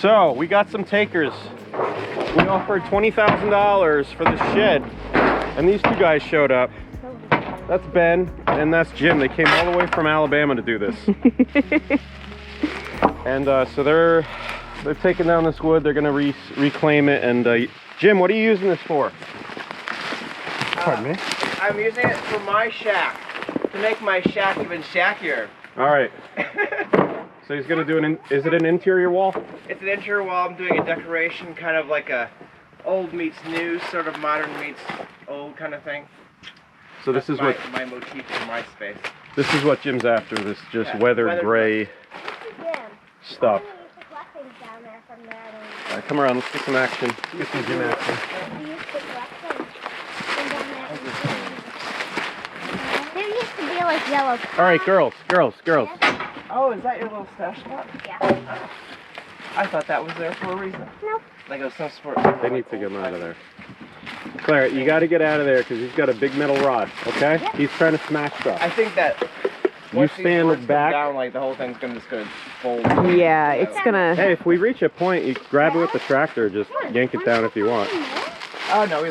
So we got some takers. We offered $20,000 for this shed, and these two guys showed up. That's Ben and that's Jim. They came all the way from Alabama to do this. And so they're taking down this wood. They're gonna reclaim it. And Jim, what are you using this for? Pardon me? I'm using it for my shack, to make my shack even shackier. All right. So he's gonna do is it an interior wall? It's an interior wall. I'm doing a decoration, kind of like a old meets new, sort of modern meets old kind of thing. So this is what my motif for my space. This is what Jim's after. This just weathered gray stuff. All right, come around. Let's get some action. Get some Jim action. There used to be like yellow. All right, girls. Oh, is that your little stash spot? Yeah. I thought that was there for a reason. Nope. Like it was some sport. They need to get him out of there. Claire, you got to get out of there because he's got a big metal rod. Okay? Yep. He's trying to smash stuff. I think that You once these stand boards come back. down, like the whole thing's just gonna fold. Yeah, it's gonna. Hey, if we reach a point, you grab it with the tractor. Just yank it down if you want. Oh no,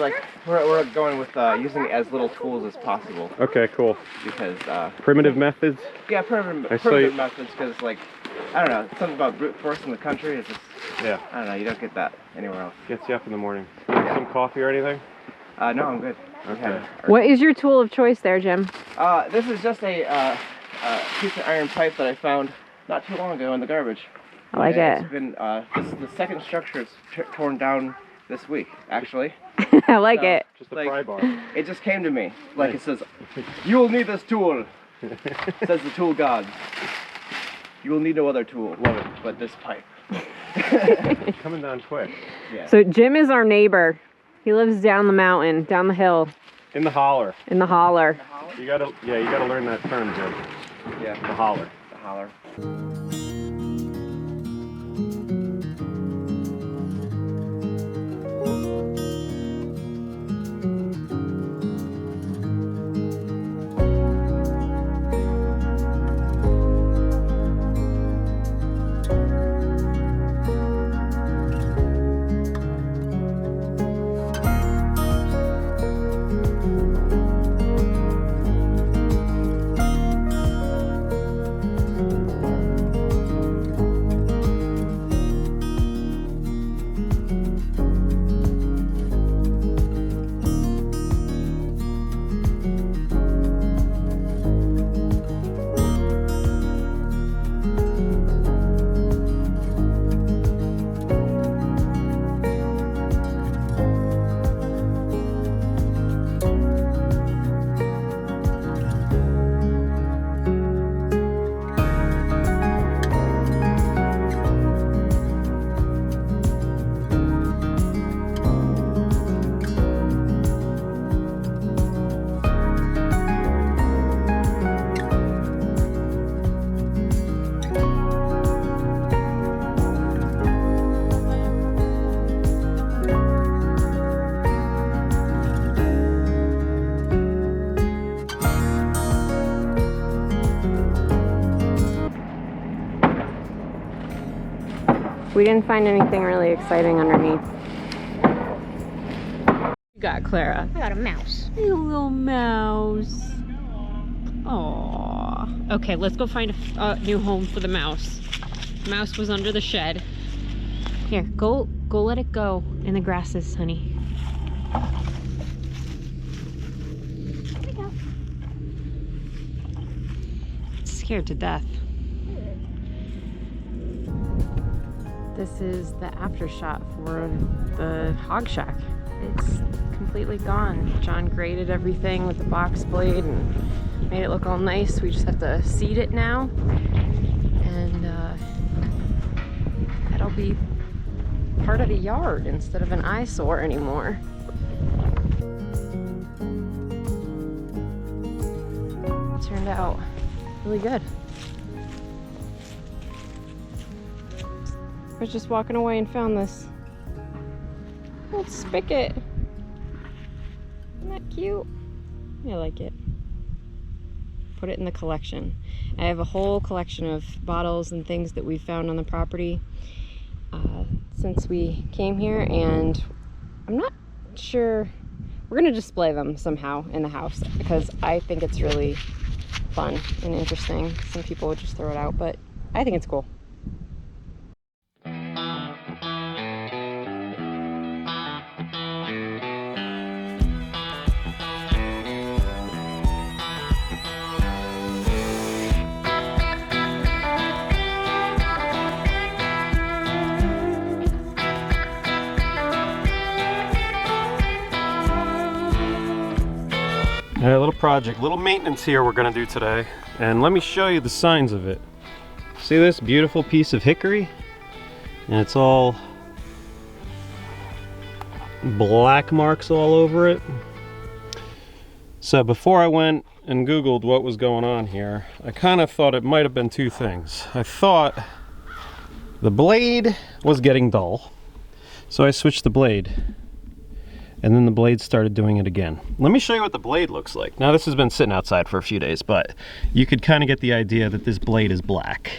we're going with using as little tools as possible Okay, cool. because Primitive methods. yeah, I primitive saw you- methods because like I don't know, something about brute force in the country is just Yeah. I don't know, you don't get that anywhere else. Gets you up in the morning. Some coffee or anything? No, I'm good. Okay. What is your tool of choice there, Jim? This is just a piece of iron pipe that I found not too long ago in the garbage. I like And it. It's been this is the second structure it's torn down this week, actually. I like So, it. Just a like, pry bar. It just came to me. Like it says, you will need this tool, says the tool god. You will need no other tool. Love it. But this pipe. Coming down quick. Yeah. So Jim is our neighbor. He lives down the mountain, down the hill, In the holler. in the holler. You gotta learn that term, Jim. Yeah. The holler. The holler. We didn't find anything really exciting underneath. You got Clara. I got a mouse. You little mouse. Aww. Okay, let's go find a new home for the mouse. Mouse was under the shed. Here, go let it go in the grasses, honey. There we go. It's scared to death. This is the after shot for the hog shack. It's completely gone. John graded everything with the box blade and made it look all nice. We just have to seed it now, and that'll be part of the yard instead of an eyesore anymore. It turned out really good. I was just walking away and found this old spigot. Isn't that cute? I like it. Put it in the collection. I have a whole collection of bottles and things that we found on the property, since we came here, and I'm not sure. We're gonna display them somehow in the house because I think it's really fun and interesting. Some people would just throw it out, but I think it's cool. All right, little project, little maintenance here we're gonna do today. And let me show you the signs of it. See this beautiful piece of hickory? And it's all black marks all over it. So before I went and Googled what was going on here, I kind of thought it might have been two things. I thought the blade was getting dull, so I switched the blade. And then the blade started doing it again. Let me show you what the blade looks like. Now this has been sitting outside for a few days, but you could kind of get the idea that this blade is black.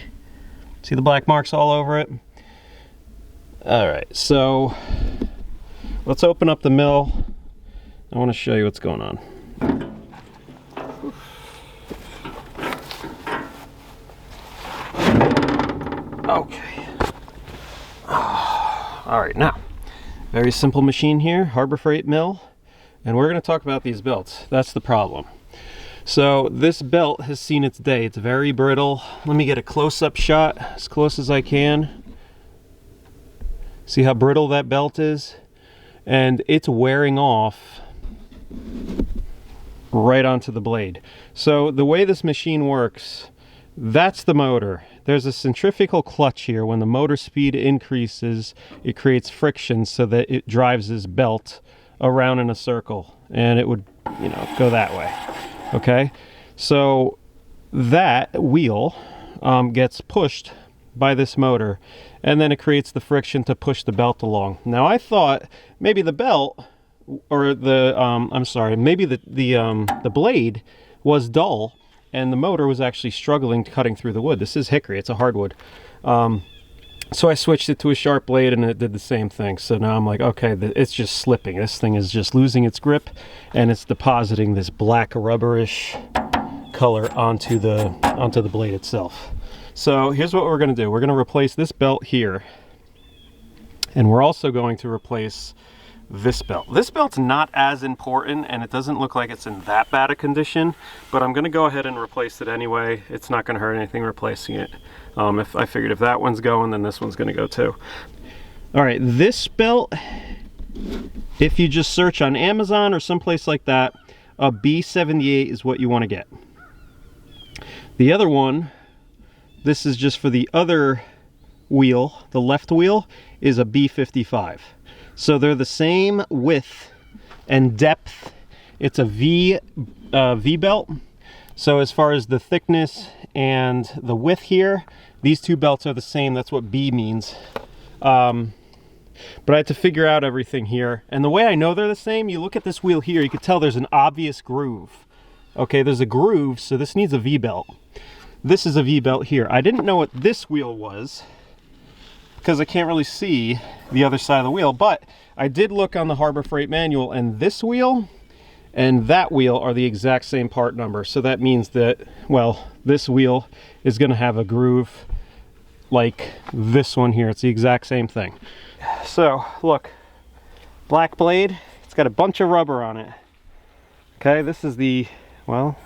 See the black marks all over it? All right, so let's open up the mill. I want to show you what's going on. Okay. All right, now. Very simple machine here, Harbor Freight mill, and we're going to talk about these belts. That's the problem. So this belt has seen its day. It's very brittle. Let me get a close-up shot as close as I can. See how brittle that belt is? And it's wearing off right onto the blade. So the way this machine works, that's the motor. There's a centrifugal clutch here. When the motor speed increases, it creates friction so that it drives this belt around in a circle, and it would, you know, go that way. Okay, so that wheel gets pushed by this motor, and then it creates the friction to push the belt along. Now I thought maybe the belt, or the I'm sorry, maybe the blade was dull, and the motor was actually struggling cutting through the wood. This is hickory, it's a hardwood. So I switched it to a sharp blade and it did the same thing. So now I'm like, okay, it's just slipping. This thing is just losing its grip and it's depositing this black rubberish color onto the blade itself. So here's what we're gonna do. We're gonna replace this belt here, and we're also going to replace this belt. This belt's not as important and it doesn't look like it's in that bad a condition, but I'm gonna go ahead and replace it anyway. It's not gonna hurt anything replacing it. If I figured if that one's going, then this one's gonna go too. All right, this belt, if you just search on Amazon or someplace like that, a B78 is what you want to get. The other one, this is just for the other wheel, the left wheel, is a B55. So they're the same width and depth. It's a V belt. So as far as the thickness and the width here, these two belts are the same. That's what B means. But I had to figure out everything here. And the way I know they're the same, you look at this wheel here, you can tell there's an obvious groove. Okay, there's a groove, so this needs a V belt. This is a V belt here. I didn't know what this wheel was, because I can't really see the other side of the wheel, but I did look on the Harbor Freight manual, and this wheel and that wheel are the exact same part number. So that means that, well, this wheel is gonna have a groove like this one here. It's the exact same thing. So look, black blade, it's got a bunch of rubber on it. Okay, this is the, well,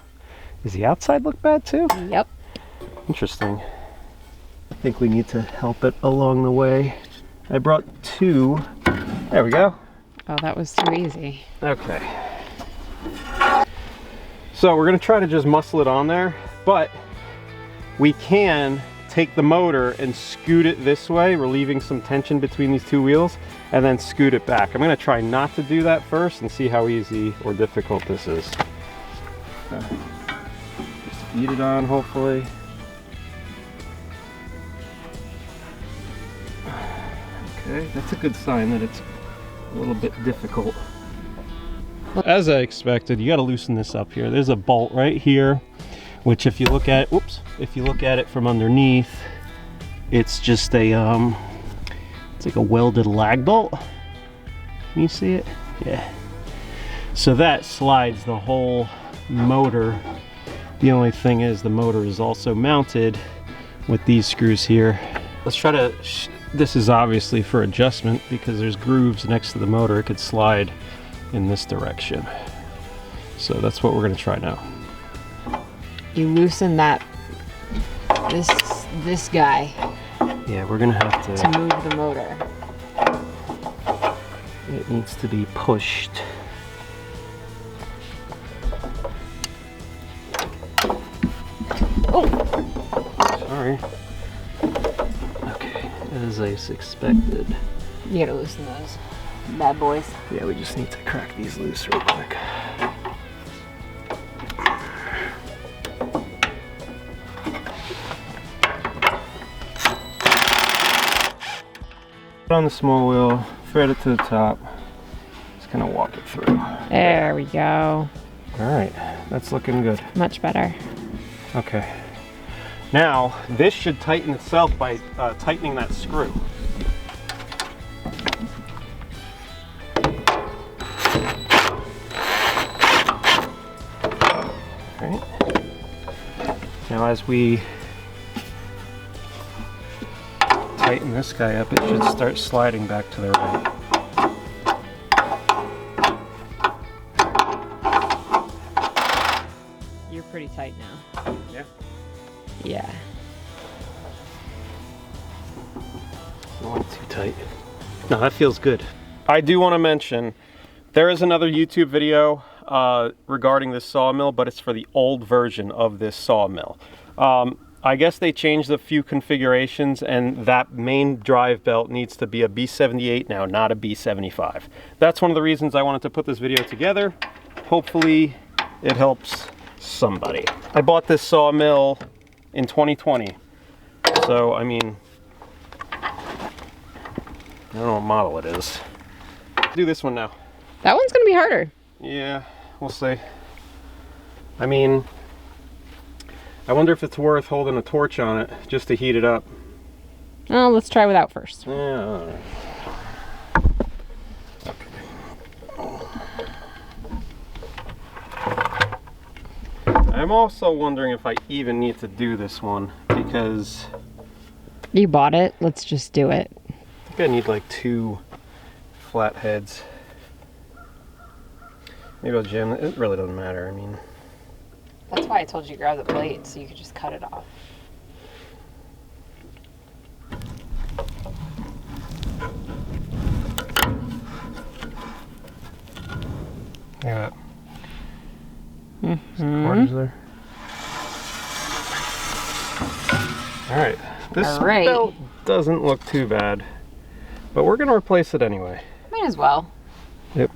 does the outside look bad too? Yep. Interesting. I think we need to help it along the way. I brought two. There we go. Oh, that was too easy. Okay. So we're gonna try to just muscle it on there, but we can take the motor and scoot it this way, relieving some tension between these two wheels, and then scoot it back. I'm gonna try not to do that first and see how easy or difficult this is. Just feed it on, hopefully. Okay, that's a good sign that it's a little bit difficult. As I expected, you got to loosen this up here. There's a bolt right here, which if you look at, whoops, if you look at it from underneath, it's just a It's like a welded lag bolt. Can you see it? Yeah. So that slides the whole motor. The only thing is the motor is also mounted with these screws here. Let's try to, this is obviously for adjustment because there's grooves next to the motor. It could slide in this direction. So that's what we're gonna try now. You loosen that, this guy Yeah, we're gonna have to move the motor. it needs to be pushed. Oh, Sorry. Okay, as I expected. you gotta loosen those bad boys. Yeah, we just need to crack these loose real quick. Put on the small wheel, thread it to the top. Just kind of walk it through. There we go. All right, that's looking good. Much better. Okay. Now, this should tighten itself by tightening that screw. Okay. Now, as we tighten this guy up, it should start sliding back to the right. You're pretty tight now. Yeah. Yeah. Not too tight. No, that feels good. I do want to mention, there is another YouTube video regarding this sawmill, but it's for the old version of this sawmill. I guess they changed a few configurations, and that main drive belt needs to be a B78 now, not a B75. That's one of the reasons I wanted to put this video together. Hopefully it helps somebody. I bought this sawmill in 2020, so I mean, I don't know what model it is. Do this one now. That one's gonna be harder. Yeah, we'll see. I mean, I wonder if it's worth holding a torch on it just to heat it up. Oh, let's try without first. Yeah, all right. I'm also wondering if I even need to do this one because You bought it, let's just do it. I think I need like 2 flat heads. Maybe I'll jam it. It really doesn't matter. I mean, That's why I told you to grab the blade so you could just cut it off. yeah. Quarters there. All right. This All right. belt doesn't look too bad, but we're gonna replace it anyway. Might as well. Yep.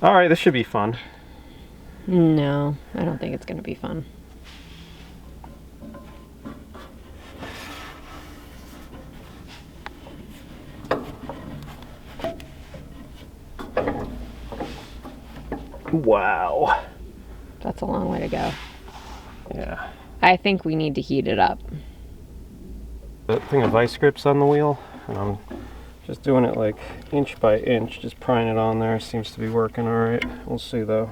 All right. This should be fun. No, I don't think it's gonna be fun. Wow. That's a long way to go. Yeah. I think we need to heat it up. That thing of vice grips on the wheel, and I'm just doing it like inch by inch, just prying it on there. Seems to be working all right. We'll see though.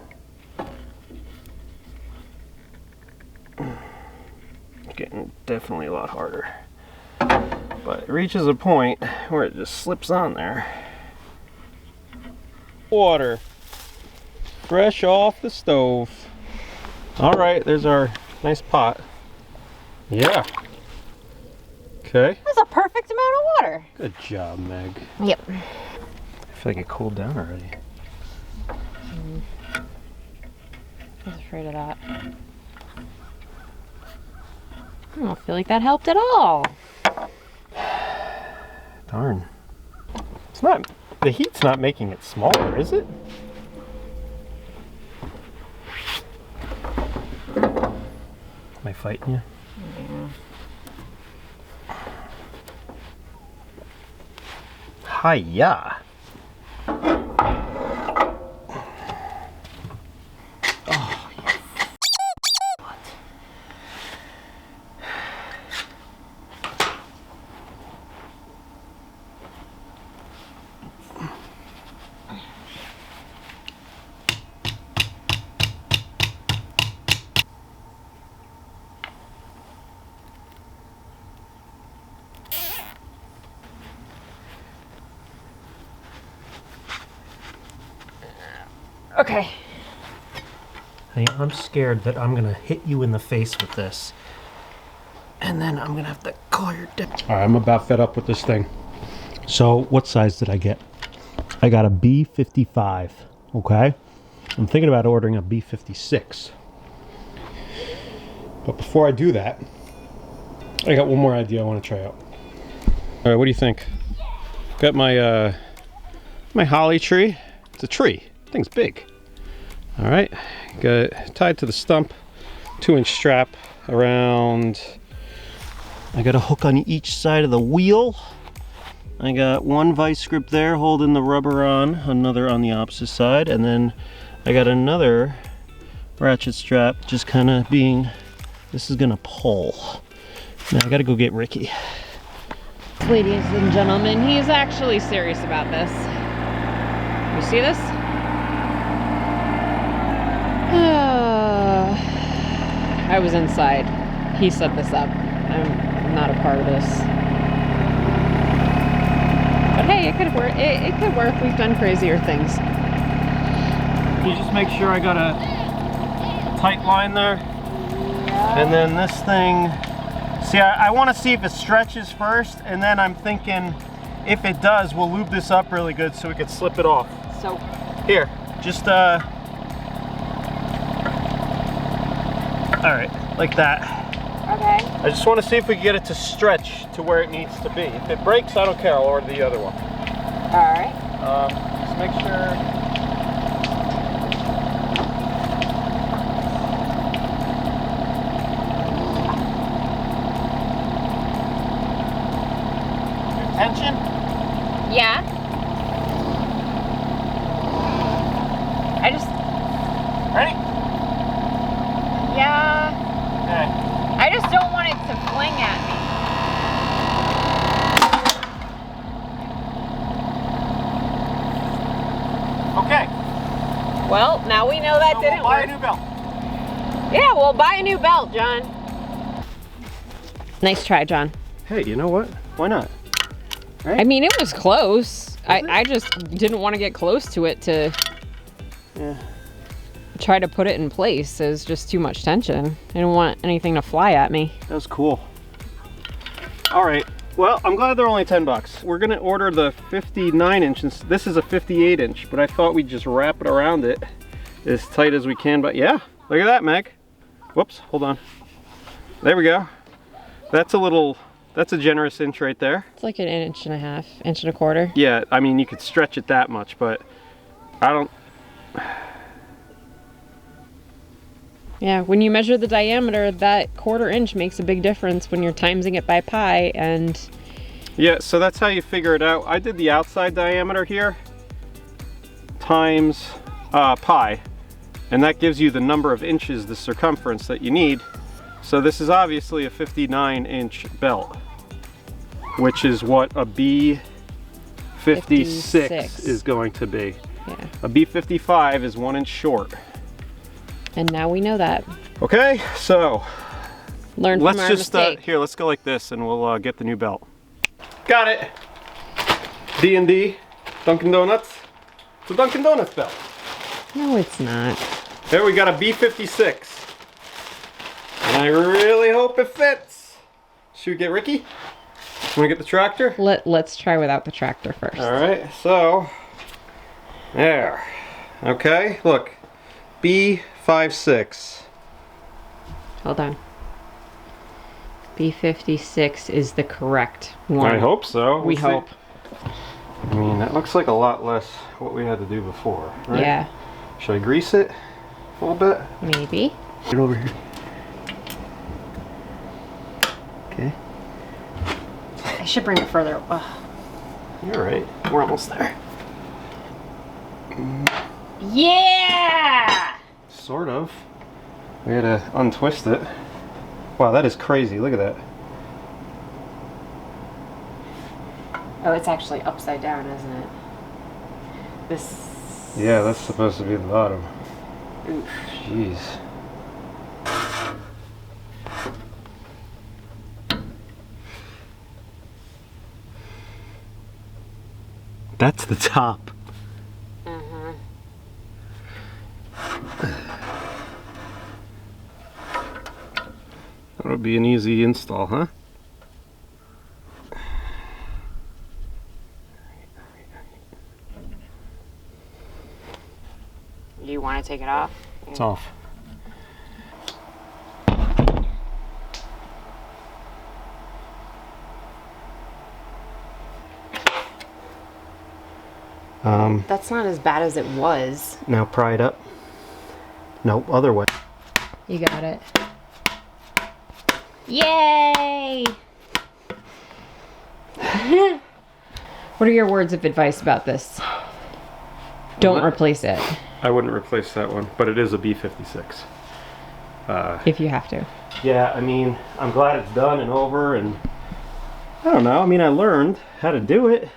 Getting definitely a lot harder, but it reaches a point where it just slips on there. Water, fresh off the stove. All right, there's our nice pot. Yeah. Okay. That's a perfect amount of water. Good job, Meg. Yep. I feel like it cooled down already. I was afraid of that. I don't feel like that helped at all. Darn. It's not, the heat's not making it smaller, is it? Am I fighting you? Hi-ya. Oh, you what? Okay. Hey, I'm scared that I'm gonna hit you in the face with this. And then I'm gonna have to call your dip. Alright, I'm about fed up with this thing. So, what size did I get? I got a B55, okay? I'm thinking about ordering a B56. But before I do that, I got one more idea I want to try out. Alright, what do you think? Got my my holly tree. It's a tree. Thing's big. Alright, got it tied to the stump, 2-inch strap around. I got a hook on each side of the wheel. I got one vice grip there holding the rubber on, another on the opposite side, and then I got another ratchet strap just kind of being, this is gonna pull. Now I gotta go get Ricky. Ladies and gentlemen, he's actually serious about this. You see this? I was inside. He set this up. I'm not a part of this. But hey, it could work. It could work. We've done crazier things. You just make sure I got a tight line there. And then this thing, see, I want to see if it stretches first, and then I'm thinking if it does, we'll lube this up really good so we can slip it off. So Here, just all right, like that. okay. I just want to see if we can get it to stretch to where it needs to be. If it breaks, I don't care, I'll order the other one. All right. Just make sure. Tension? Yeah. I just. Ready? Yeah. Okay. I just don't want it to fling at me. Okay. Well, now we know that So didn't we'll buy work. a new belt. Yeah, we'll buy a new belt, John. Nice try, John. Hey, you know what? Why not? I mean, it was close. I just didn't want to get close to it to try to put it in place. It was just too much tension. I didn't want anything to fly at me. That was cool. All right. Well, I'm glad they're only 10 bucks. We're gonna order the 59 inch. This is a 58 inch, but I thought we'd just wrap it around it as tight as we can. But yeah, look at that, Meg. Whoops, hold on. There we go. That's a generous inch right there. It's like an inch and a half, inch and a quarter. Yeah, I mean, you could stretch it that much, but I don't. Yeah, when you measure the diameter, that quarter inch makes a big difference when you're timesing it by pi. And Yeah, so that's how you figure it out. I did the outside diameter here times pi, and that gives you the number of inches, the circumference that you need. So this is obviously a 59 inch belt, which is what a B56 is going to be. yeah, A B55 is 1 inch short. and now we know that. Okay, so Learn let's from our just mistake. here, let's go like this and we'll get the new belt. Got it. D&D, Dunkin' Donuts. It's a Dunkin' Donuts belt. No, it's not. There we got a B56. And I really hope it fits. Should we get Ricky? Want to get the tractor? Let's try without the tractor first. All right, so there. Okay, look, B56. Hold on. B56 is the correct one. I hope so. We We'll see. hope. I mean, that looks like a lot less what we had to do before, right? Yeah, Should I grease it a little bit? maybe. Get over here. Okay. I should bring it further. Ugh. You're right. We're almost there. Yeah! Sort of. We had to untwist it. Wow, that is crazy. Look at that. Oh, it's actually upside down, isn't it? This. Yeah, that's supposed to be the bottom. Oof. Jeez. That's the top. That'll be an easy install, huh? Do you want to take it off? It's off. That's not as bad as it was. Now pry it up. No, other way. You got it. Yay! What are your words of advice about this? Don't replace it. I wouldn't replace that one, but it is a B56. If you have to. Yeah, I mean, I'm glad it's done and over, and I don't know, I mean, I learned how to do it.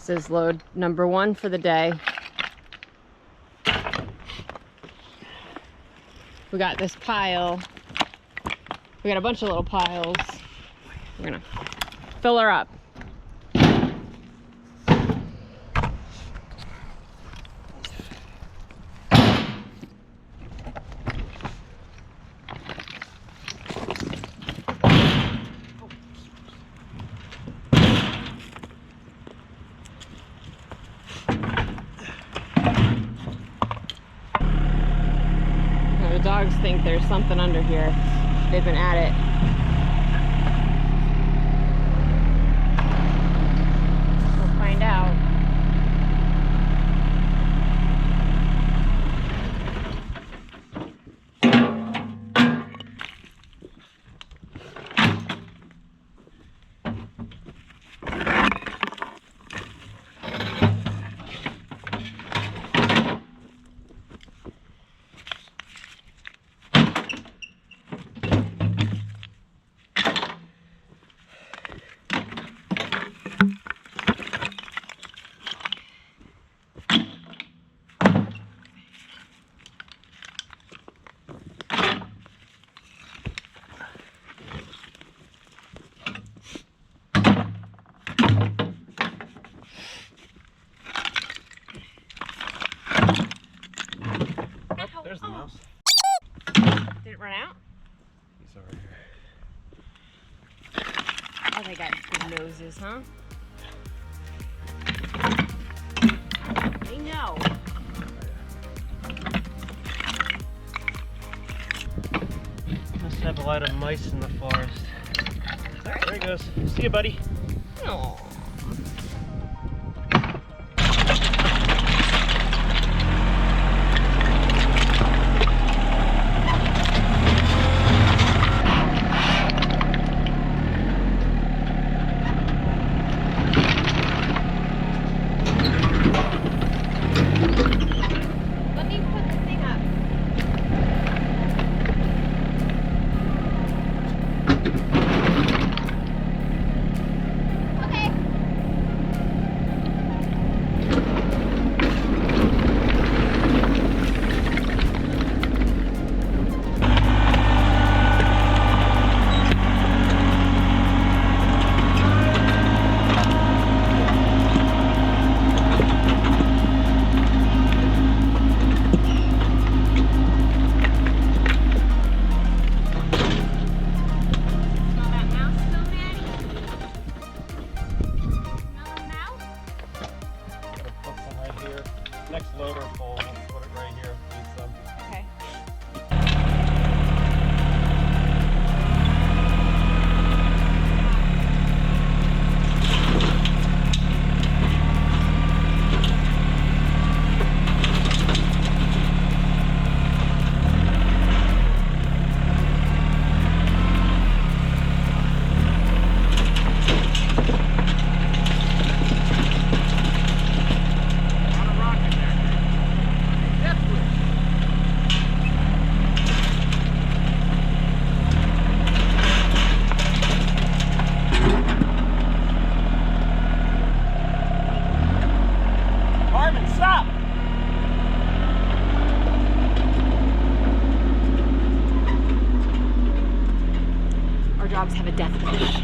This is load number 1 for the day. We got this pile. We got a bunch of little piles. We're gonna fill her up. Dogs think there's something under here. They've been at it. We'll find out. There's the mouse. Did it run out? He's over here. Oh, they got good noses, huh? They know. Must have a lot of mice in the forest. There he goes. See you, buddy. Aw. Let me put the thing up. Okay. dogs have a death wish.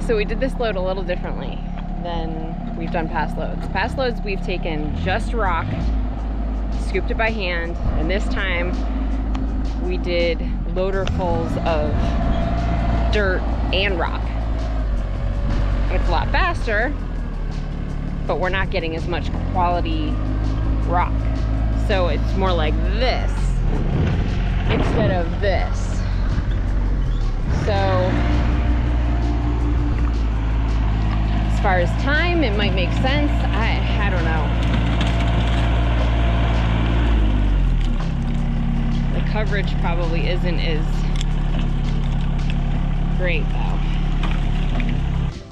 So we did this load a little differently than we've done past loads. Past loads we've taken just rock, scooped it by hand, and this time we did loaderfuls of dirt and rock. It's a lot faster, but we're not getting as much quality rock. So it's more like this instead of this. So as far as time, it might make sense. I don't know. The coverage probably isn't as great though.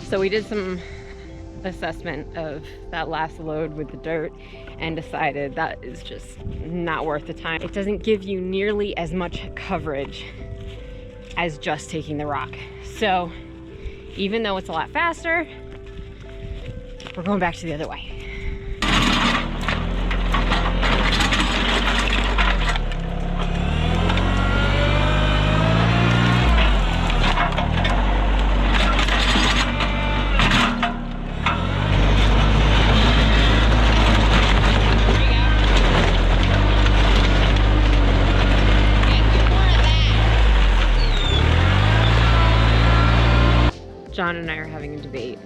So we did some assessment of that last load with the dirt and decided that is just not worth the time. It doesn't give you nearly as much coverage as just taking the rock. So even though it's a lot faster, we're going back to the other way. John and I are having a debate.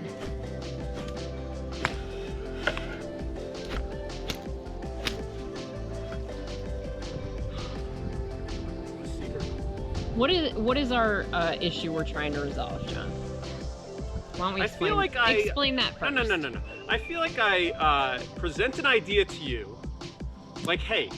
What is our issue we're trying to resolve, John? Why don't we explain, explain that first? No. I feel like I present an idea to you, like, hey,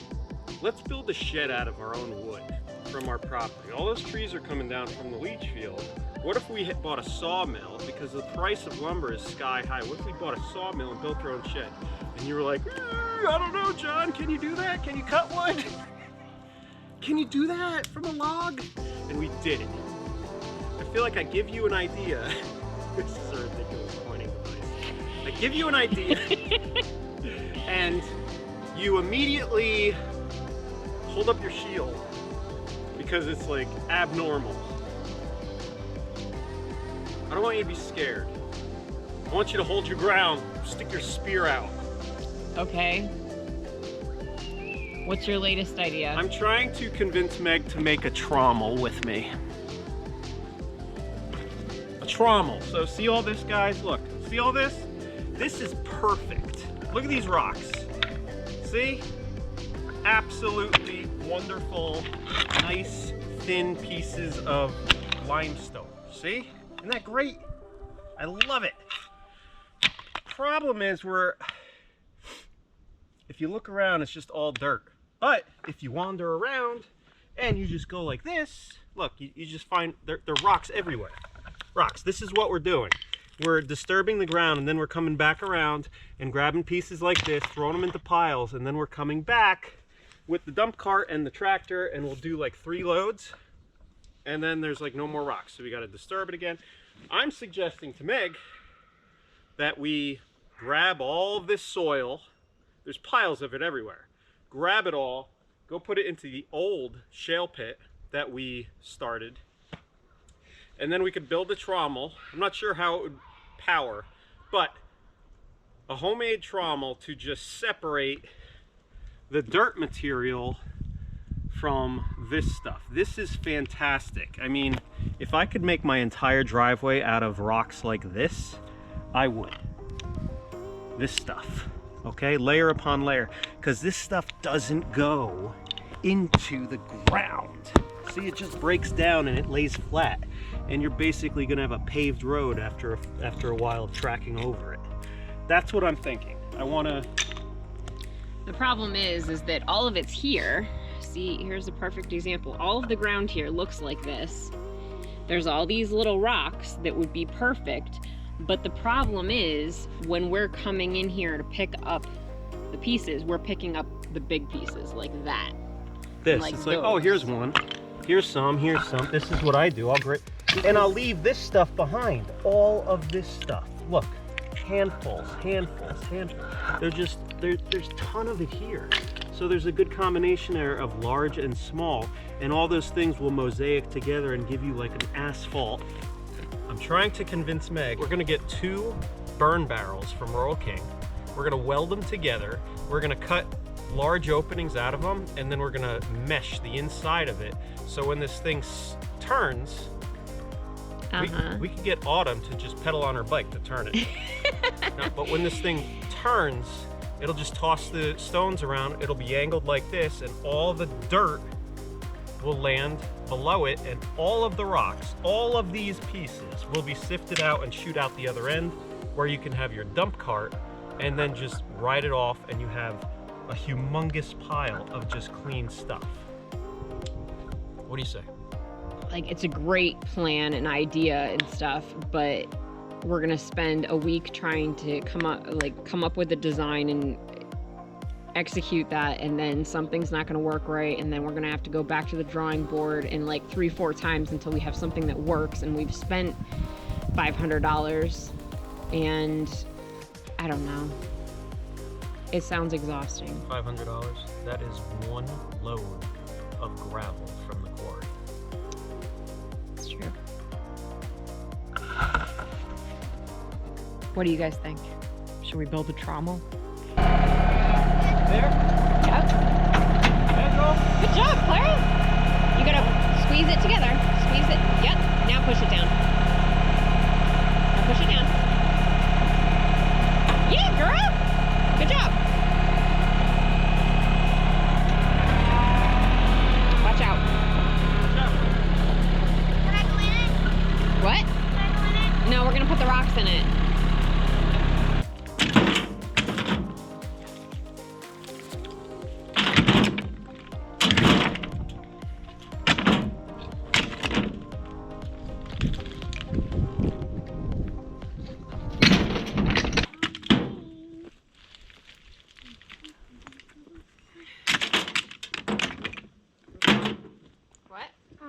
let's build a shed out of our own wood from our property. All those trees are coming down from the leach field. What if we had bought a sawmill, because the price of lumber is sky high? What if we bought a sawmill and built our own shed? And you were like, I don't know, John, can you do that? Can you cut wood? Can you do that from a log? And we did it. I feel like I give you an idea. This is a ridiculous pointing device. I give you an idea, and you immediately hold up your shield because it's like abnormal. I don't want you to be scared. I want you to hold your ground, stick your spear out. Okay. What's your latest idea? I'm trying to convince Meg to make a trommel with me. A trommel. So see all this, guys? Look, see all this? This is perfect. Look at these rocks. See? Absolutely wonderful, nice, thin pieces of limestone. See? Isn't that great? I love it. Problem is, if you look around, it's just all dirt. But if you wander around and you just go like this, look, you just find there are rocks everywhere. Rocks. This is what we're doing. We're disturbing the ground, and then we're coming back around and grabbing pieces like this, throwing them into piles, and then we're coming back with the dump cart and the tractor, and we'll do like 3 loads, and then there's like no more rocks, so we got to disturb it again. I'm suggesting to Meg that we grab all of this soil. There's piles of it everywhere. Grab it all, go put it into the old shale pit that we started, and then we could build a trommel. I'm not sure how it would power, but a homemade trommel to just separate the dirt material from this stuff. This is fantastic. I mean, if I could make my entire driveway out of rocks like this, I would. This stuff, okay? Layer upon layer, because this stuff doesn't go into the ground. See, it just breaks down and it lays flat, and you're basically gonna have a paved road after a while of tracking over it. That's what I'm thinking. I wanna... The problem is that all of it's here. See, here's a perfect example. All of the ground here looks like this. There's all these little rocks that would be perfect, but the problem is when we're coming in here to pick up the pieces, we're picking up the big pieces like that. This, like it's like, those. oh, here's one. Here's some, here's some. This is what I do. And I'll leave this stuff behind. All of this stuff. Look, handfuls. There's a ton of it here. So there's a good combination there of large and small, and all those things will mosaic together and give you like an asphalt. I'm trying to convince Meg. We're gonna get 2 burn barrels from Royal King. We're gonna weld them together. We're gonna cut large openings out of them, and then we're gonna mesh the inside of it. So when this thing turns, we could get Autumn to just pedal on her bike to turn it. No, but when this thing turns, it'll just toss the stones around. It'll be angled like this, and all the dirt will land below it, and all of the rocks, all of these pieces will be sifted out and shoot out the other end, where you can have your dump cart and then just ride it off, and you have a humongous pile of just clean stuff. What do you say? Like, it's a great plan and idea and stuff, but we're gonna spend a week trying to come up with a design and execute that, and then something's not gonna work right, and then we're gonna have to go back to the drawing board and like 3-4 times until we have something that works, and we've spent $500, and I don't know. It sounds exhausting. $500. That is 1 load of gravel from the quarry. It's true. What do you guys think? Should we build a trommel? There? Yep. There you go. Good job, Clara. You gotta squeeze it together. Squeeze it. Yep. Now push it down. Now push it down. Yeah, girl. Good job. Watch out. Can I go in it? What? Can I go in it? No, we're gonna put the rocks in it.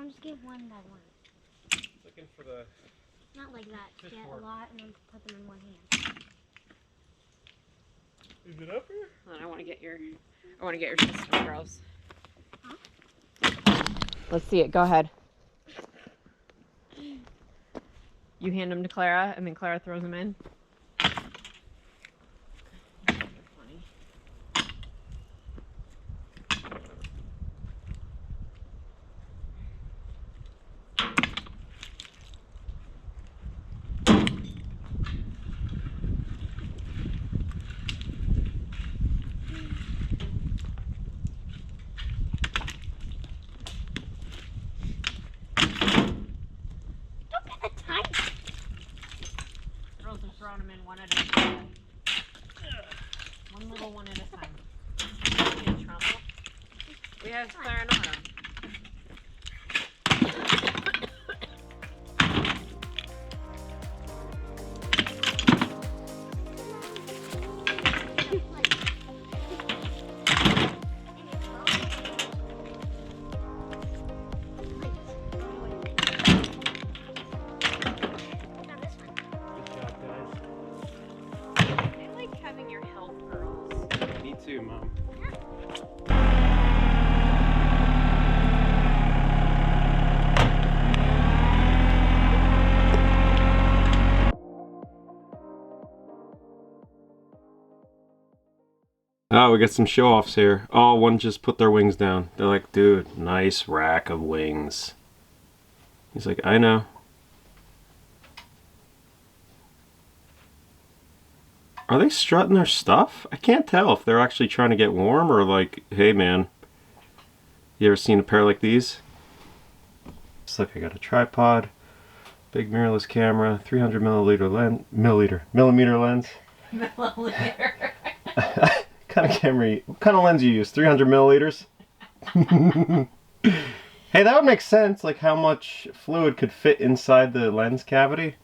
Just give one by one. Looking for the... Not like that. Just Get more. a lot and then put them in one hand. Is it up here? I want to get your system, girls. Let's see it. Go ahead. You hand them to Clara, and then Clara throws them in. Funny. Girls are throwing them in one at a time. One little one at a time. We have Clara and Autumn. too, Mom. Oh, we got some show-offs here. Oh, one just put their wings down. They're like, dude, nice rack of wings. He's like, I know. Are they strutting their stuff? I can't tell if they're actually trying to get warm or like, hey man, you ever seen a pair like these? Just look, I got a tripod, big mirrorless camera, 300 millimeter lens. Milliliter. What kind of lens you use? 300 milliliters? Hey, that would make sense, like how much fluid could fit inside the lens cavity.